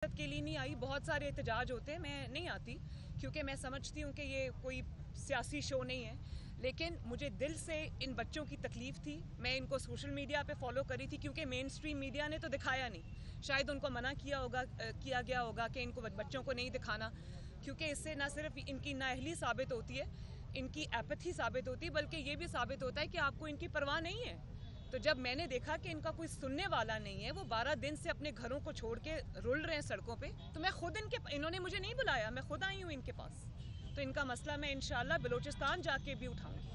के लिए नहीं आई। बहुत सारे एहतजाज होते हैं, मैं नहीं आती क्योंकि मैं समझती हूँ कि ये कोई सियासी शो नहीं है। लेकिन मुझे दिल से इन बच्चों की तकलीफ़ थी। मैं इनको सोशल मीडिया पे फॉलो करी थी क्योंकि मेन स्ट्रीम मीडिया ने तो दिखाया नहीं। शायद उनको मना किया गया होगा कि इनको बच्चों को नहीं दिखाना, क्योंकि इससे ना सिर्फ इनकी नाअहली साबित होती है, इनकी एपैथी साबित होती है, बल्कि ये भी साबित होता है कि आपको इनकी परवाह नहीं है। तो जब मैंने देखा कि इनका कोई सुनने वाला नहीं है, वो 12 दिन से अपने घरों को छोड़ के रुल रहे हैं सड़कों पे, तो मैं खुद इन्होंने मुझे नहीं बुलाया, मैं खुद आई हूँ इनके पास। तो इनका मसला मैं इंशाल्लाह बलूचिस्तान जाके भी उठाऊंगी।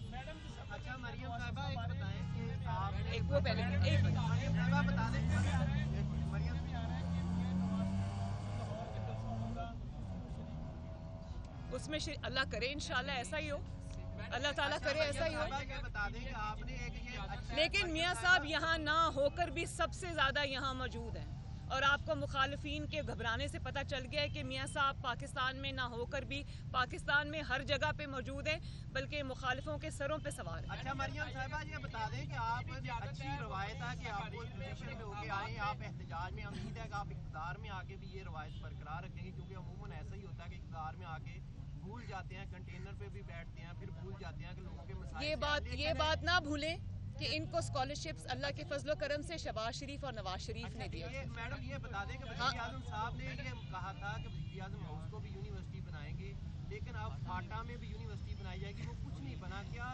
अच्छा मरियम साहिबा, एक बताएं कि आप एक वो पहले एक मरियम साहिबा बता दें मरियम उसमें अल्लाह करे इंशाल्लाह ऐसा ही हो, अल्लाह ताला करे ऐसा ही हो। ये बता दें कि आपने एक लेकिन मियाँ साहब यहाँ ना होकर भी सबसे ज़्यादा यहाँ मौजूद हैं, और आपको मुखालिफिन के घबराने से पता चल गया है कि मियाँ साहब पाकिस्तान में ना होकर भी पाकिस्तान में हर जगह पे मौजूद हैं, बल्कि मुखालिफों के सरों पे सवार हैं। अच्छा मरियम साहिबा, ये बता दें कि आप अच्छी रवायत है कि आप पोजीशन में होके आए, आप एहतजाज में, उम्मीद है कि आप इक़्तिदार में आके भी ये रवायत बरकरार रखेंगे, क्योंकि अमूमन ऐसा ही होता है कि इक़्तिदार में आके भूल जाते हैं, कंटेनर पे भी बैठते हैं, फिर भूल जाते हैं कि लोगों के मसाइल। ये बात ना भूलें कि इनको स्कॉलरशिप्स अल्लाह के फजलो करम से शहबाज शरीफ और नवाज शरीफ ने दिया। मैडम ये बता दें कि वज़ीर आज़म साहब ने ये कहा था कि वज़ीर आज़म हाउस को भी यूनिवर्सिटी बनाएंगे, लेकिन अब फाटा में भी यूनिवर्सिटी बनाई जाएगी, वो कुछ नहीं बना। क्या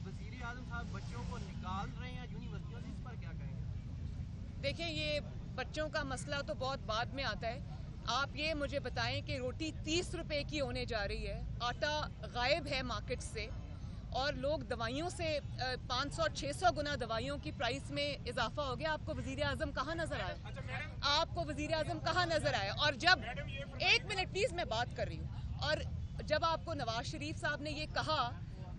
वज़ीर आज़म साहब बच्चों को निकाल रहे हैं यूनिवर्सिटियों से, इस पर क्या कहेंगे? देखिए, ये बच्चों का मसला तो बहुत बाद में आता है। आप ये मुझे बताएं कि रोटी 30 रुपए की होने जा रही है, आटा गायब है मार्केट से, और लोग दवाइयों से 500-600 गुना दवाइयों की प्राइस में इजाफा हो गया। आपको वज़ीर आज़म कहाँ नजर आए? आपको वज़ीर आज़म कहाँ नजर आए? और जब एक मिनट प्लीज, मैं बात कर रही हूँ। और जब आपको नवाज शरीफ साहब ने ये कहा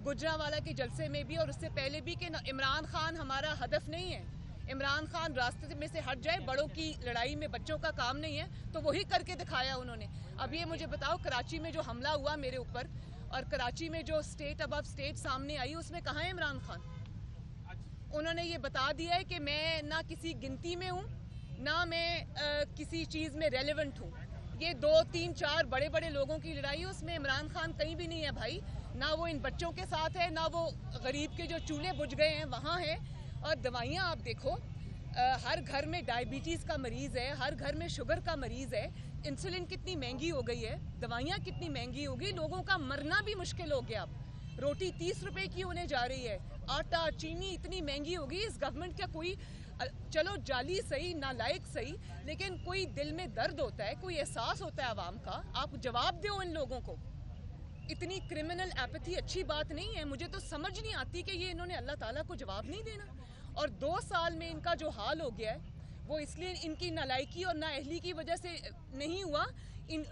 गुजरांवाला के जलसे में भी और उससे पहले भी कि इमरान खान हमारा हदफ नहीं है, इमरान खान रास्ते में से हट जाए, बड़ों की लड़ाई में बच्चों का काम नहीं है, तो वही करके दिखाया उन्होंने। अब ये मुझे बताओ, कराची में जो हमला हुआ मेरे ऊपर और कराची में जो स्टेट अबव स्टेट सामने आई, उसमें कहाँ है इमरान खान? उन्होंने ये बता दिया है कि मैं ना किसी गिनती में हूँ, ना मैं किसी चीज़ में रेलेवेंट हूँ। ये 2-3-4 बड़े बड़े लोगों की लड़ाई है, उसमें इमरान खान कहीं भी नहीं है भाई। ना वो इन बच्चों के साथ है, ना वो गरीब के जो चूल्हे बुझ गए हैं वहाँ है। और दवाइयाँ आप देखो, हर घर में डायबिटीज़ का मरीज़ है, हर घर में शुगर का मरीज़ है, इंसुलिन कितनी महंगी हो गई है, दवाइयाँ कितनी महंगी हो गई, लोगों का मरना भी मुश्किल हो गया। अब रोटी 30 रुपए की होने जा रही है, आटा चीनी इतनी महंगी हो गई। इस गवर्नमेंट का कोई, चलो जाली सही, नालायक सही, लेकिन कोई दिल में दर्द होता है, कोई एहसास होता है आवाम का। आप जवाब दो इन लोगों को। इतनी क्रिमिनल एपैथी अच्छी बात नहीं है। मुझे तो समझ नहीं आती कि ये इन्होंने अल्लाह ताला को जवाब नहीं देना। और 2 साल में इनका जो हाल हो गया है, वो इसलिए इनकी नालायकी और नाअहली की वजह से नहीं हुआ, इन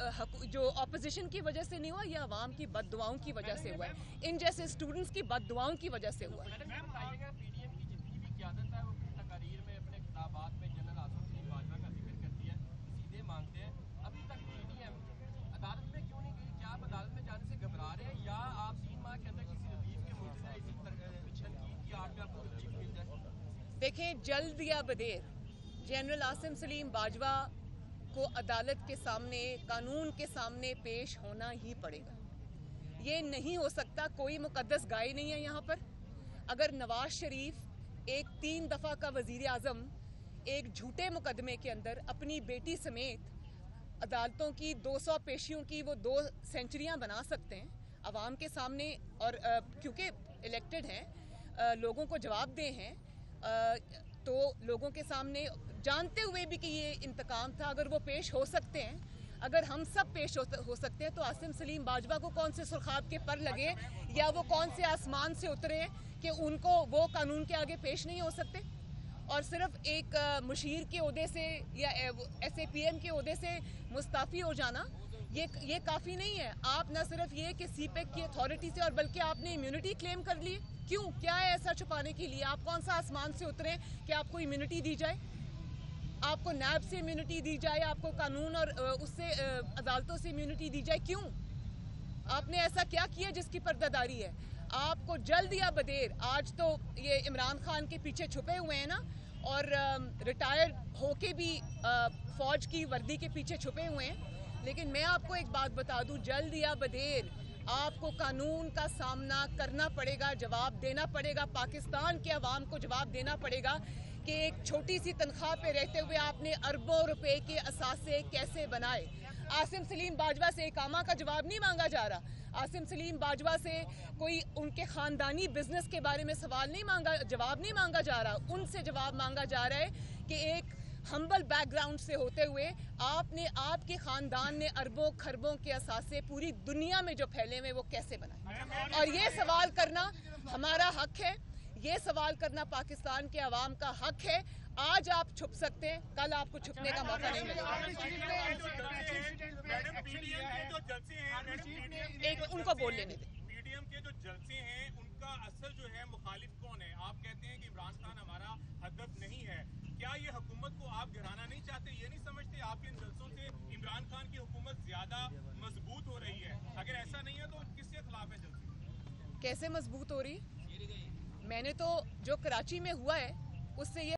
जो ऑपोजिशन की वजह से नहीं हुआ, या अवाम की बददुआओं की वजह से हुआ है, इन जैसे स्टूडेंट्स की बददुआओं की वजह से हुआ है। देखें, जल्द या बदेर जनरल आसिम सलीम बाजवा को अदालत के सामने, कानून के सामने पेश होना ही पड़ेगा। ये नहीं हो सकता, कोई मुकद्दस गाय नहीं है यहाँ पर। अगर नवाज शरीफ एक 3 दफ़ा का वज़ीर आज़म एक झूठे मुकदमे के अंदर अपनी बेटी समेत अदालतों की 200 पेशियों की वो 2 सेंचुरियाँ बना सकते हैं अवाम के सामने, और क्योंकि इलेक्टेड हैं, लोगों को जवाब दे हैं, तो लोगों के सामने जानते हुए भी कि ये इंतकाम था, अगर वो पेश हो सकते हैं, अगर हम सब पेश हो सकते हैं, तो आसिम सलीम बाजवा को कौन से सुर्खाब के पर लगे या वो कौन से आसमान से उतरे कि उनको वो कानून के आगे पेश नहीं हो सकते? और सिर्फ एक मुशीर के ओहदे से या SAPM के ओहदे से मुस्ताफ़ी हो जाना ये काफ़ी नहीं है। आप न सिर्फ ये कि CPEC की अथॉरिटी से, और बल्कि आपने इम्यूनिटी क्लेम कर ली। क्यों? क्या है ऐसा छुपाने के लिए? आप कौन सा आसमान से उतरे कि आपको इम्यूनिटी दी जाए? आपको नैब से इम्यूनिटी दी जाए, आपको कानून और उससे अदालतों से इम्यूनिटी दी जाए? क्यों? आपने ऐसा क्या किया जिसकी पर्दादारी है? आपको जल्द या बदेर, आज तो ये इमरान खान के पीछे छुपे हुए हैं ना, और रिटायर होके भी फौज की वर्दी के पीछे छुपे हुए हैं। लेकिन मैं आपको एक बात बता दूं, जल्द या बदेर आपको कानून का सामना करना पड़ेगा, जवाब देना पड़ेगा, पाकिस्तान के अवाम को जवाब देना पड़ेगा कि एक छोटी सी तनख्वाह पे रहते हुए आपने अरबों रुपए के असासे कैसे बनाए। आसिम सलीम बाजवा से इकामा का जवाब नहीं मांगा जा रहा। आसिम सलीम बाजवा से कोई उनके खानदानी बिजनेस के बारे में जवाब नहीं मांगा जा रहा। उनसे जवाब मांगा जा रहा है कि एक हम्बल बैकग्राउंड से होते हुए आपके खानदान ने अरबों खरबों के असासे पूरी दुनिया में जो फैले हुए वो कैसे बनाए। और ये सवाल करना हमारा हक है, ये सवाल करना पाकिस्तान के अवाम का हक है। आज आप छुप सकते हैं, कल आपको छुपने का मौका नहीं मिलेगा। एक उनको बोल लेने दें। पीडीएम के जो जलसे हैं उनका असल जो है मुखालिफ कौन है? आप कहते हैं कि इमरान खान हमारा हदफ नहीं है, क्या ये हुकूमत को आप गिराना नहीं चाहते? ये नहीं समझते आपके इन जलसों से इमरान खान की हुकूमत ज्यादा मजबूत हो रही है? अगर ऐसा नहीं है तो किसके खिलाफ है जलसे? कैसे मजबूत हो रही? मैंने तो जो कराची में हुआ है उससे ये